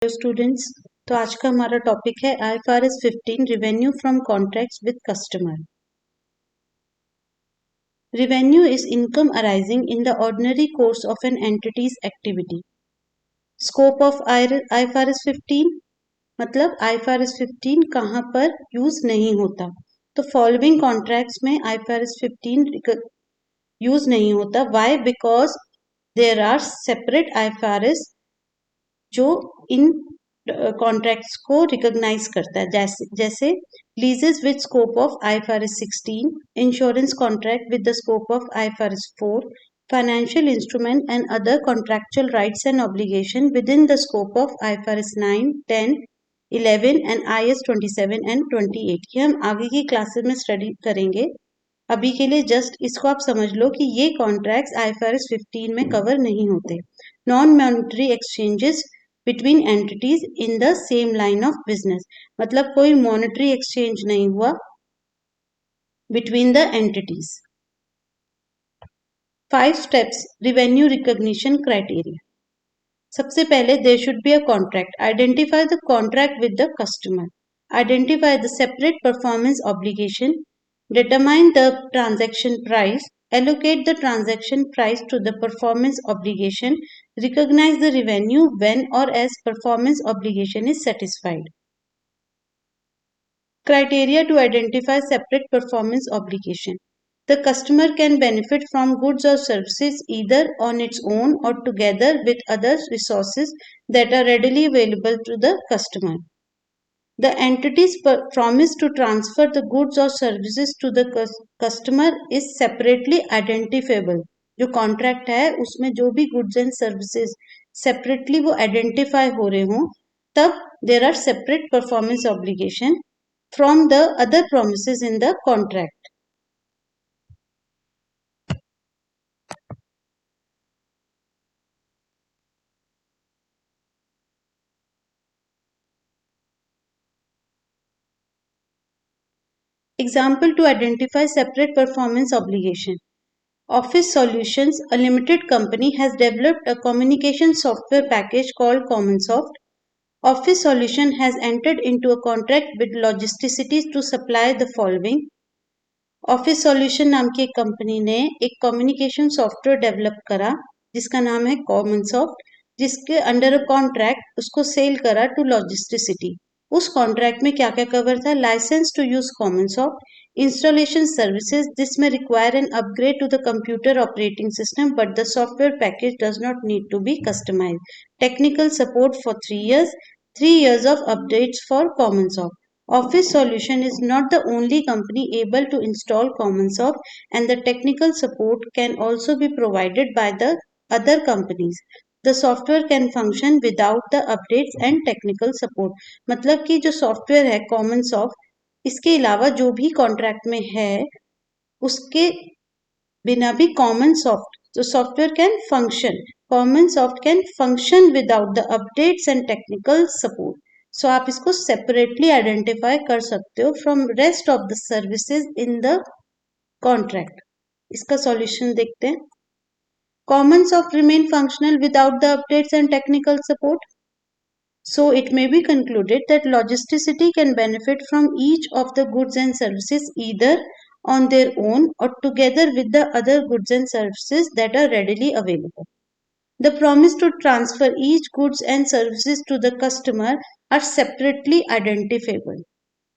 Students, तो आज का हमारा टॉपिक है IFRS 15 revenue from contracts with customer. Revenue is income arising in the ordinary course of an entity's activity. Scope of IFRS 15 मतलब IFRS 15 कहाँ पर यूज नहीं होता। तो फॉलोइंग कॉन्ट्रैक्ट्स में IFRS 15 यूज नहीं होता। Why? Because there are separate IFRS जो इन कॉन्ट्रैक्ट्स को रिकॉग्नाइज करता है, जैसे leases with scope of IFRS 16, insurance contract with the scope of IFRS 4, financial instrument and other contractual rights and obligation within the scope of IFRS 9, 10, 11 and IS 27 and 28। ये हम आगे की क्लासेस में study करेंगे। अभी के लिए जस्ट इसको आप समझ लो कि ये कॉन्ट्रैक्ट्स IFRS 15 में कवर नहीं होते। Non monetary exchanges between entities in the same line of business, मतलब कोई मॉनेटरी एक्सचेंज नहीं हुआ between the entities. 5 steps revenue recognition criteria. सबसे पहले there should be a contract. Identify the contract with the customer. Identify the separate performance obligation. Determine the transaction price. Allocate the transaction price to the performance obligation. Recognize the revenue when or as performance obligation is satisfied. Criteria to identify separate performance obligation. The customer can benefit from goods or services either on its own or together with other resources that are readily available to the customer. The entity's promise to transfer the goods or services to the customer is separately identifiable. जो contract है उसमें जो भी goods and services separately वो identify हो रहे हों, तब there are separate performance obligation from the other promises in the contract. Example to identify separate performance obligation. Office Solutions, a limited company, has developed a communication software package called CommonSoft. Office Solution has entered into a contract with Logisticity to supply the following. Office Solution नाम की एक company ने एक communication software develop करा जिसका नाम है CommonSoft, जिसके अंडर अ कॉन्ट्रैक्ट उसको सेल करा टू लॉजिस्टिसिटी। उस कॉन्ट्रैक्ट में क्या क्या कवर था? Licence to use CommonSoft, installation services. This may require an upgrade to the computer operating system, but the software package does not need to be customized. Technical support for 3 years, 3 years of updates for CommonSoft. Office Solution is not the only company able to install CommonSoft, and the technical support can also be provided by the other companies. The software can function without the updates and technical support. मतलब कि जो software है CommonSoft, इसके अलावा जो भी contract में है उसके बिना भी CommonSoft जो software can function, CommonSoft can function without the updates and technical support. So आप इसको सेपरेटली आइडेंटिफाई कर सकते हो from rest of the services in the contract. इसका सॉल्यूशन देखते हैं। CommonSoft remain functional without the updates and technical support. So it may be concluded that Logisticity can benefit from each of the goods and services either on their own or together with the other goods and services that are readily available. The promise to transfer each goods and services to the customer are separately identifiable.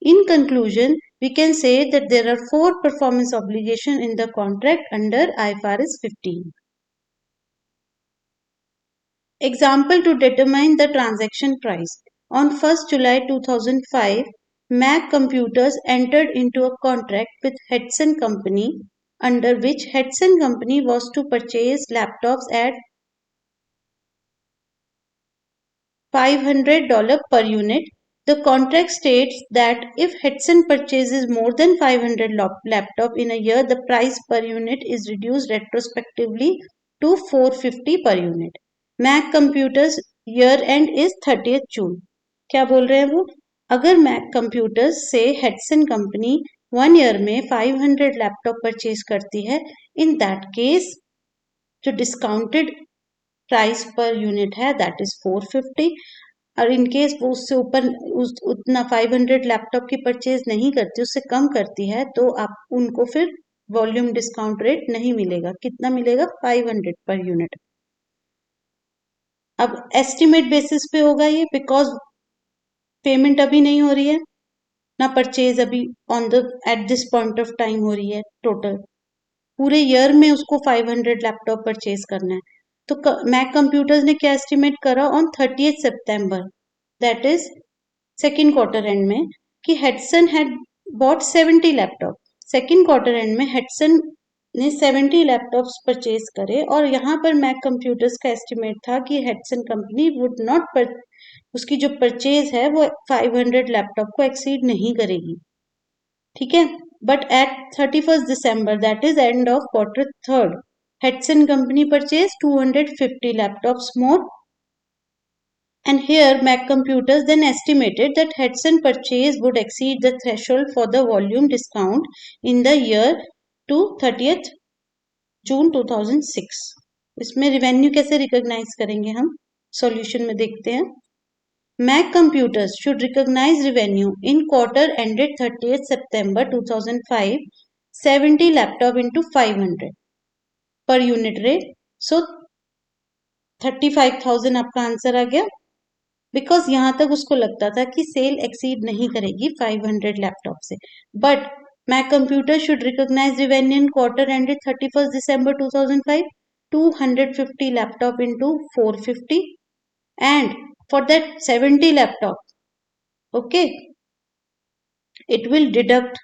In conclusion, we can say that there are 4 performance obligations in the contract under IFRS 15. Example to determine the transaction price. On 1st July 2005, Mac Computers entered into a contract with Hudson Company, under which Hudson Company was to purchase laptops at $500 per unit. The contract states that if Hudson purchases more than 500 laptops in a year, the price per unit is reduced retrospectively to $450 per unit. Mac Computers year end is 30th June. क्या बोल रहे हैं वो? अगर Mac Computers से Hudson company 1 year में 500 laptop purchase करती है, इन दैट केस जो डिस्काउंटेड प्राइस पर यूनिट है दैट इज 450। और इनकेस वो उससे ऊपर उतना 500 लैपटॉप की परचेज नहीं करती, उससे कम करती है, तो आप उनको फिर वॉल्यूम डिस्काउंट रेट नहीं मिलेगा। कितना मिलेगा? 500 पर यूनिट। अब एस्टिमेट बेसिस पे होगा ये, बिकॉज पेमेंट अभी नहीं हो रही है ना, परचेज अभी on the at this point of time हो रही है। टोटल पूरे ईयर में उसको 500 लैपटॉप परचेज करना है। तो मैक कंप्यूटर्स ने क्या एस्टिमेट करा on 30 September, that is second quarter and में, कि Hatsun had bought 70 laptop. Second quarter and में हेडसन ने 70 लैपटॉप्स परचेज करे, और यहाँ पर मैक कंप्यूटर्स का एस्टिमेट था कि हेडसन कंपनी वुड नॉट उसकी जो परचेज है वो 500 लैपटॉप को एक्सीड नहीं करेगी। ठीक है, but at 31 December, that is end of quarter third, Hatsun company purchase 250 laptops more. And here Mac Computers then estimated that Hudson purchase would exceed the threshold for the volume discount in the year to 30th June 2006. इसमें revenue कैसे recognise करेंगे हम? Solution में देखते हैं। Mac Computers should recognize revenue in quarter ended 30th September 2005 70 laptop into 500 per unit rate. So 35,000 आपका answer आ गया, because यहां तक उसको लगता था कि सेल एक्सीड नहीं करेगी 500 लैपटॉप से। But Mac computer should recognise revenue in quarter ended 31 December 2005 250 laptop into 450, and for that 70 laptop, okay, it will deduct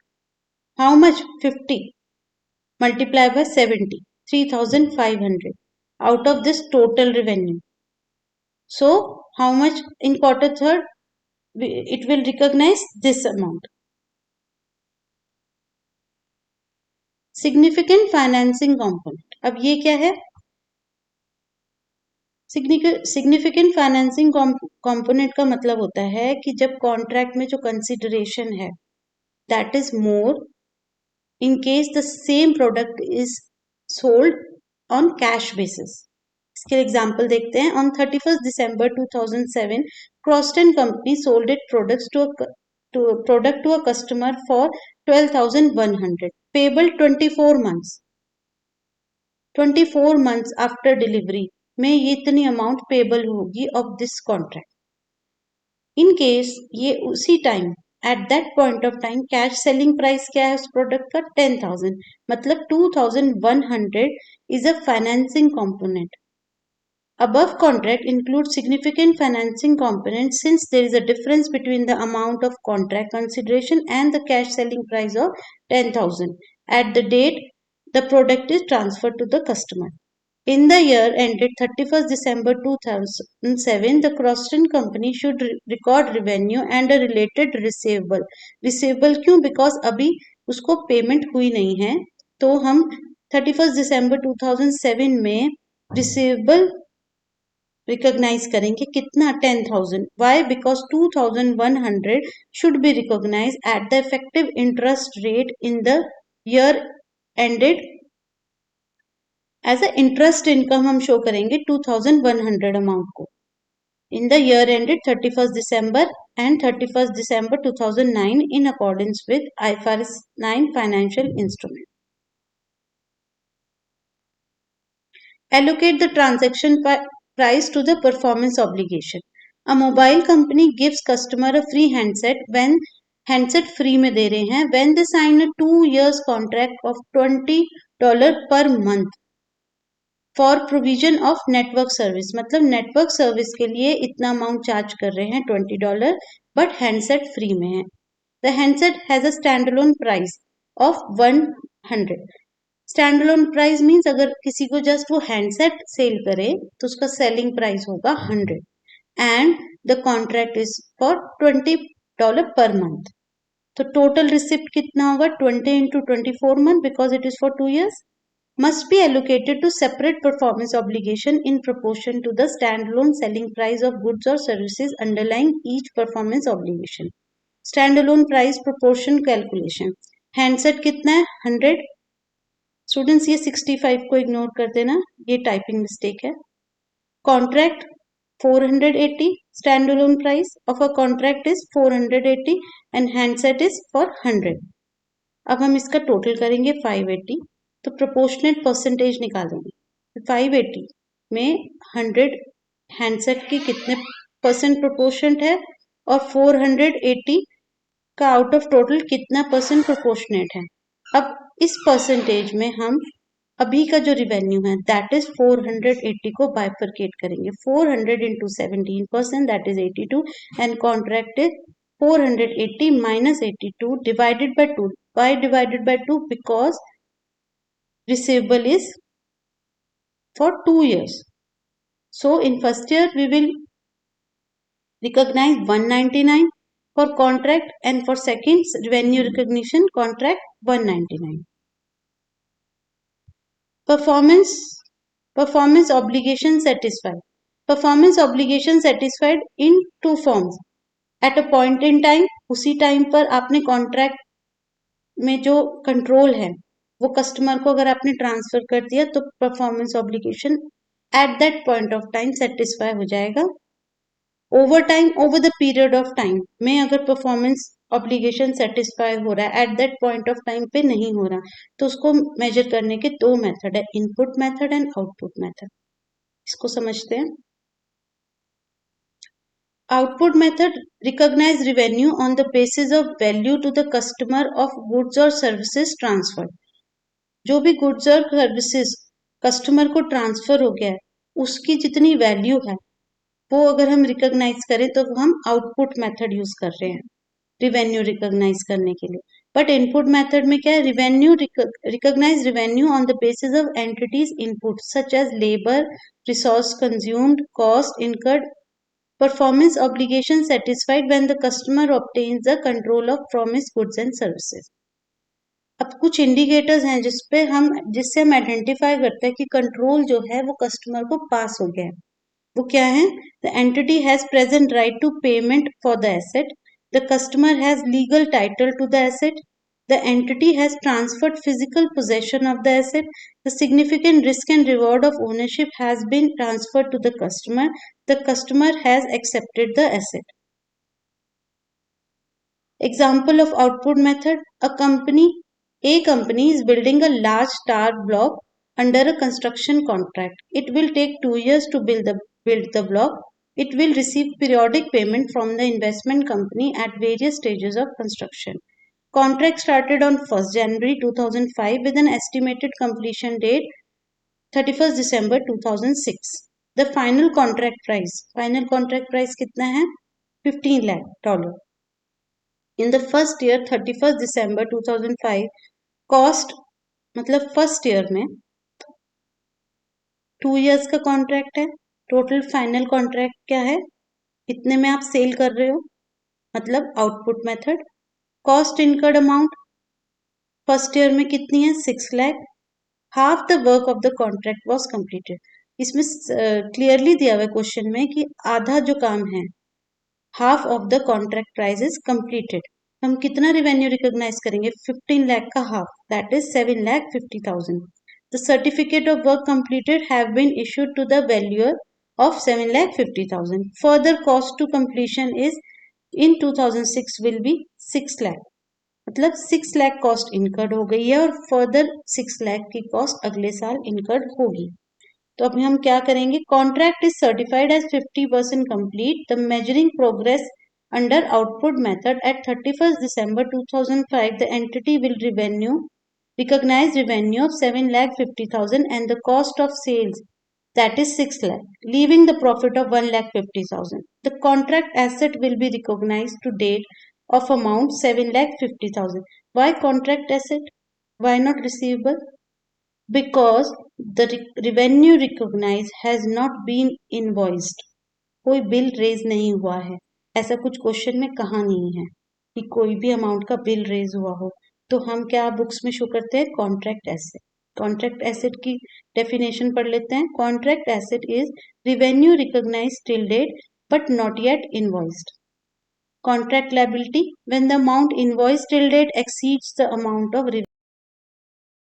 how much? 50 multiplied by 70, 3,500 out of this total revenue. So how much in quarter third? It will recognize this amount. Significant financing component, अब ये क्या है? Significant financing component का मतलब होता है कि जब कॉन्ट्रैक्ट में जो कंसिडरेशन है that is more in case the same product is sold on cash basis. इसके एग्जांपल देखते हैं। On 31 December 2007 Croston company sold it products to a customer for 12,100 payable 24 months 24 months after delivery में ये इतनी amount payable होगी of this contract. In case ये उसी time at that point of time cash selling price क्या है उस product का? 10,000, मतलब 2,100 is a financing component. Above contract includes significant financing component since there is a difference between the amount of contract consideration and the cash selling price of 10,000 at the date the product is transferred to the customer. In the year ended 31st December 2007, the Croston company should record revenue and a related receivable. Receivable क्यों? Because अभी उसको payment हुई नहीं है, तो हम 31st December 2007 में receivable recognise करेंगे। कितना? 10,000। Why? Because 2,100 should be recognise at the effective interest rate in the year ended as a interest income हम शो करेंगे 2,100 अमाउंट को in the year ended 31st December and 31st December 2009 in accordance with IFRS 9 financial instrument. Allocate the transaction price to the performance obligation. A mobile company gives customer a free handset when handset free में दे रहे हैं when they sign a 2 years contract of $20 per month for provision of network service. मतलब network service के लिए इतना amount charge कर रहे हैं $20, बट हैंडसेट फ्री में है। The handset has a standalone price of 100. Standalone price means अगर किसी को जस्ट वो हैंडसेट सेल करे तो उसका सेलिंग प्राइस होगा 100 and the contract is for $20 per month. तो टोटल रिसिप्ट कितना होगा? 20 into 24 month because it is for 2 years must be allocated to separate performance obligation in proportion to the standalone selling price of goods or services underlying each performance obligation. Standalone price proportion calculation. Handset कितना है? 100। Students ये 65 को ignore कर देना, ये typing mistake है। Contract 480 standalone price of a contract is 480 and handset is for 100. अब हम इसका टोटल करेंगे 580, तो प्रोपोर्शनेट परसेंटेज निकालेंगे. 580 में 100 हैंडसेट की कितने परसेंट प्रोपोर्शनेट है और 480 का आउट ऑफ टोटल कितना परसेंट प्रोपोर्शनेट है. अब इस परसेंटेज में हम अभी का जो रिवेन्यू है दैट इज 480 को बाइफरकेट करेंगे. 400 into 17% that is 82 and contract is 480 minus 82 divided by 2. Why divided by 2? Because receivable is for 2 years. So in first year we will recognize 199 for contract and for second revenue recognition contract 199. Performance obligation satisfied. Performance obligation satisfied in two forms. At a point in time, उसी time पर आपने contract में जो control है वो customer को अगर आपने ट्रांसफर कर दिया तो performance obligation at that point of time satisfy हो जाएगा. Over time, over the period of time में अगर परफॉर्मेंस ऑब्लिगेशन सेटिस्फाई हो रहा है at that point of time पे नहीं हो रहा तो उसको मेजर करने के दो मेथड है, input method and output method. इसको समझते हैं. Output method recognize revenue on the basis of value to the customer of goods or services transferred. जो भी goods और services कस्टमर को ट्रांसफर हो गया है उसकी जितनी वैल्यू है वो अगर हम रिकॉग्नाइज करें तो हम आउटपुट मेथड यूज कर रहे हैं रिवेन्यू रिकॉग्नाइज करने के लिए. बट इनपुट मेथड में क्या है, revenue recognise revenue on the basis of entities input such as labour, resource consumed, cost incurred, performance obligation satisfied when the customer obtains the control of promised goods and services. अब कुछ indicators हैं जिससे हम identify करते हैं कि control जो है वो कस्टमर को पास हो गया है. वो क्या है? The entity has present right to payment for the asset, the customer has legal title to the asset, the entity has transferred physical possession of the asset, the significant risk and reward of ownership has been transferred to the customer has accepted the asset. Example of output method, a company is building a large tower block under a construction contract. It will take 2 years to build the block. It will receive periodic payment from the investment company at various stages of construction. Contract started on 1st January 2005 with an estimated completion date 31st December 2006. The final contract price कितना है? $15 lakh. In the first year 31st December 2005 cost मतलब first year में 2 years का contract है. Total final contract क्या है? इतने में आप सेल कर रहे हो, मतलब output method. Cost incurred amount first year में कितनी है? 6 lakh. Half the work of the contract was completed. इसमें क्लियरली दिया हुआ है क्वेश्चन में कि आधा जो काम है, half of the contract price is completed. हम कितना रिवेन्यू रिकॉग्नाइज करेंगे? 15 लाख का half, that is 7,50,000. The certificate of work completed have been issued to the valuer of 7,50,000. Further cost to completion is in 2006 will be 6 lakh. मतलब 6 lakh cost incurred हो गई है और further 6 lakh की कॉस्ट अगले साल इनकर्ड होगी. तो अभी हम क्या करेंगे? Contract is certified as 50% complete. The measuring progress under output method at 31st December 2005 the entity will recognize revenue of 7,50,000 and the cost of sales that is 6 lakh, leaving the profit of 1,50,000. The contract asset will be recognized to date of amount 7,50,000. Why contract asset? Why not receivable? Because the revenue recognized has not been invoiced. कोई bill raise नहीं हुआ है. ऐसा कुछ question में कहा नहीं है कि कोई भी अमाउंट का बिल रेज हुआ हो. तो हम क्या बुक्स में शो करते हैं? Contract asset. कॉन्ट्रैक्ट एसेट की डेफिनेशन पढ़ लेते हैं. Contract asset is revenue recognized till date but not yet invoiced. Contract liability, when the amount invoiced till date exceeds the amount of